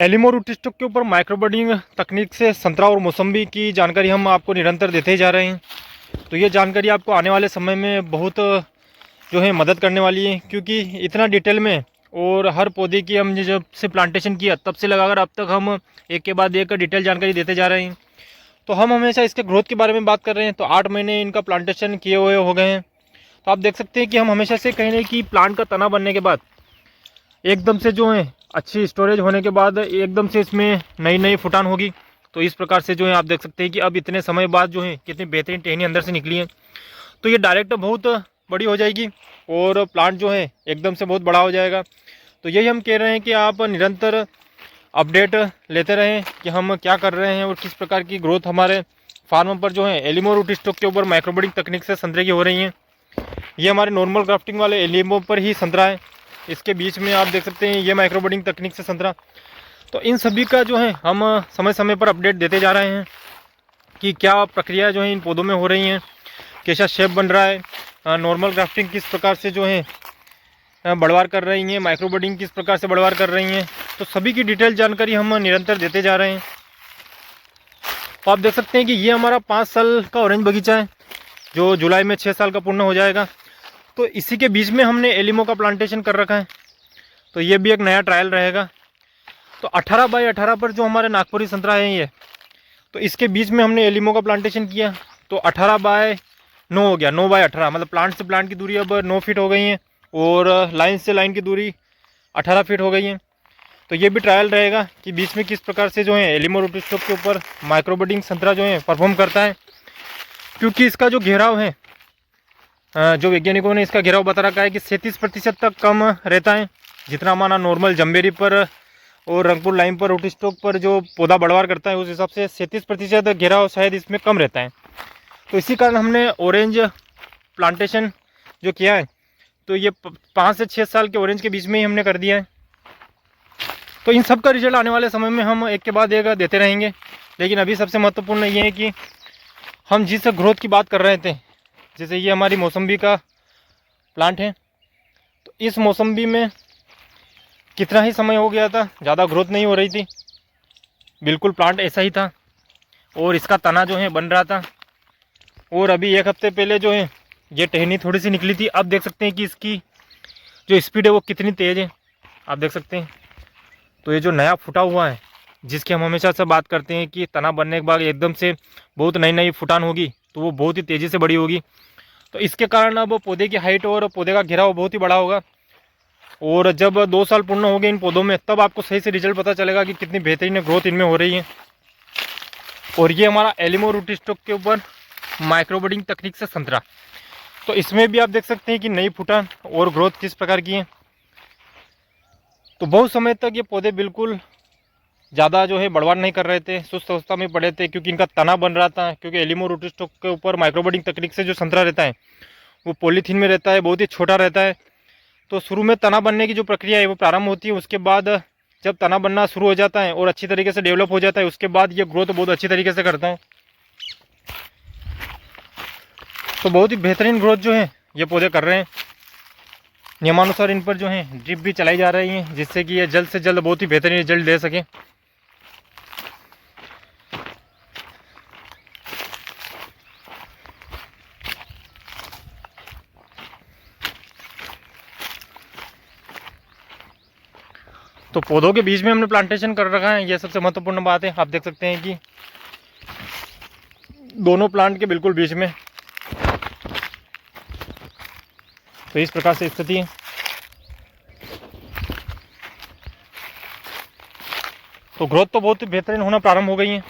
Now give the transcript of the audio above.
एलिमो root stock के ऊपर माइक्रोब्रीडिंग तकनीक से संतरा और मौसम्बी की जानकारी हम आपको निरंतर देते ही जा रहे हैं। तो ये जानकारी आपको आने वाले समय में बहुत जो है मदद करने वाली है, क्योंकि इतना डिटेल में और हर पौधे की हम जब से प्लांटेशन किया तब से लगाकर अब तक हम एक के बाद एक डिटेल जानकारी देते जा रहे हैं। तो हम हमेशा इसके ग्रोथ के बारे में बात कर रहे हैं। तो 8 महीने इनका प्लांटेशन किए हुए हो गए हैं। तो आप देख सकते हैं कि हम हमेशा से कह रहे हैं कि प्लांट का तना बनने के बाद एकदम से जो है अच्छी स्टोरेज होने के बाद एकदम से इसमें नई नई फुटान होगी। तो इस प्रकार से जो है आप देख सकते हैं कि अब इतने समय बाद जो है कितनी बेहतरीन टहनी अंदर से निकली है। तो ये डायरेक्ट बहुत बड़ी हो जाएगी और प्लांट जो है एकदम से बहुत बड़ा हो जाएगा। तो यही हम कह रहे हैं कि आप निरंतर अपडेट लेते रहें कि हम क्या कर रहे हैं और किस प्रकार की ग्रोथ हमारे फार्म पर जो है एलिमो रूट स्टॉक के ऊपर माइक्रोब्रीडिंग तकनीक से संतरे की हो रही हैं। ये हमारे नॉर्मल ग्राफ्टिंग वाले एलिमो पर ही संतरा है। इसके बीच में आप देख सकते हैं ये माइक्रोब्रीडिंग तकनीक से संतरा। तो इन सभी का जो है हम समय समय पर अपडेट देते जा रहे हैं कि क्या प्रक्रिया जो है इन पौधों में हो रही हैं, कैसा शेप बन रहा है, नॉर्मल ग्राफ्टिंग किस प्रकार से जो है बढ़वार कर रही हैं, माइक्रोब्रीडिंग किस प्रकार से बढ़वार कर रही हैं। तो सभी की डिटेल जानकारी हम निरंतर देते जा रहे हैं। तो आप देख सकते हैं कि ये हमारा 5 साल का ऑरेंज बगीचा है जो जुलाई में 6 साल का पूर्ण हो जाएगा। तो इसी के बीच में हमने एलिमो का प्लांटेशन कर रखा है। तो ये भी एक नया ट्रायल रहेगा। तो 18 बाई 18 पर जो हमारे नागपुरी संतरा है ये, तो इसके बीच में हमने एलिमो का प्लांटेशन किया। तो 18 बाय 9 हो गया, 9 बाय 18 मतलब प्लांट से प्लांट की दूरी अब 9 फीट हो गई है और लाइन से लाइन की दूरी 18 फीट हो गई है। तो ये भी ट्रायल रहेगा कि बीच में किस प्रकार से जो है एलिमो रूट स्टॉक के ऊपर माइक्रोब्रीडिंग संतरा जो है परफॉर्म करता है। क्योंकि इसका जो घेराव है, जो वैज्ञानिकों ने इसका घेराव बता रखा है कि 37% तक कम रहता है, जितना हमारा नॉर्मल जम्बेरी पर और रंगपुर लाइन पर रूट स्टॉक पर जो पौधा बढ़वार करता है उस हिसाब से 37% घेराव शायद इसमें कम रहता है। तो इसी कारण हमने ऑरेंज प्लांटेशन जो किया है, तो ये 5 से 6 साल के ऑरेंज के बीच में ही हमने कर दिया है। तो इन सब का रिजल्ट आने वाले समय में हम एक के बाद एक देते रहेंगे। लेकिन अभी सबसे महत्वपूर्ण ये है कि हम जिस ग्रोथ की बात कर रहे थे, जैसे ये हमारी मौसम्बी का प्लांट है, तो इस मौसम्बी में कितना ही समय हो गया था, ज़्यादा ग्रोथ नहीं हो रही थी, बिल्कुल प्लांट ऐसा ही था और इसका तना जो है बन रहा था। और अभी 1 हफ्ते पहले जो है ये टहनी थोड़ी सी निकली थी। अब देख सकते हैं कि इसकी जो स्पीड है वो कितनी तेज़ है, आप देख सकते हैं। तो ये जो नया फुटा हुआ है, जिसकी हम हमेशा से बात करते हैं कि तना बनने के बाद एकदम से बहुत नई नई फुटान होगी, तो वो बहुत ही तेज़ी से बड़ी होगी। तो इसके कारण अब पौधे की हाइट और पौधे का घेराव बहुत ही बड़ा होगा। और जब 2 साल पूर्ण हो गए इन पौधों में, तब आपको सही से रिजल्ट पता चलेगा कि कितनी बेहतरीन ग्रोथ इनमें हो रही है। और ये हमारा एलिमो रूट स्टॉक के ऊपर माइक्रोब्रीडिंग तकनीक से संतरा। तो इसमें भी आप देख सकते हैं कि नई फुटान और ग्रोथ किस प्रकार की है। तो बहुत समय तक ये पौधे बिल्कुल ज़्यादा जो है बढ़वार नहीं कर रहे थे, सुस्त अवस्था में पड़े थे, क्योंकि इनका तना बन रहा था। क्योंकि एलिमो रूट स्टॉक के ऊपर माइक्रोब्रीडिंग तकनीक से जो संतरा रहता है वो पॉलीथीन में रहता है, बहुत ही छोटा रहता है। तो शुरू में तना बनने की जो प्रक्रिया है वो प्रारंभ होती है। उसके बाद जब तना बनना शुरू हो जाता है और अच्छी तरीके से डेवलप हो जाता है, उसके बाद ये ग्रोथ बहुत अच्छी तरीके से करता है। तो बहुत ही बेहतरीन ग्रोथ जो है ये पौधे कर रहे हैं। नियमानुसार इन पर जो है ड्रिप भी चलाई जा रही है, जिससे कि ये जल्द से जल्द बहुत ही बेहतरीन रिजल्ट दे सके। तो पौधों के बीच में हमने प्लांटेशन कर रखा है, ये सबसे महत्वपूर्ण बात है। आप देख सकते हैं कि दोनों प्लांट के बिल्कुल बीच में। तो इस प्रकार से स्थिति है। तो ग्रोथ तो बहुत ही बेहतरीन होना प्रारंभ हो गई है।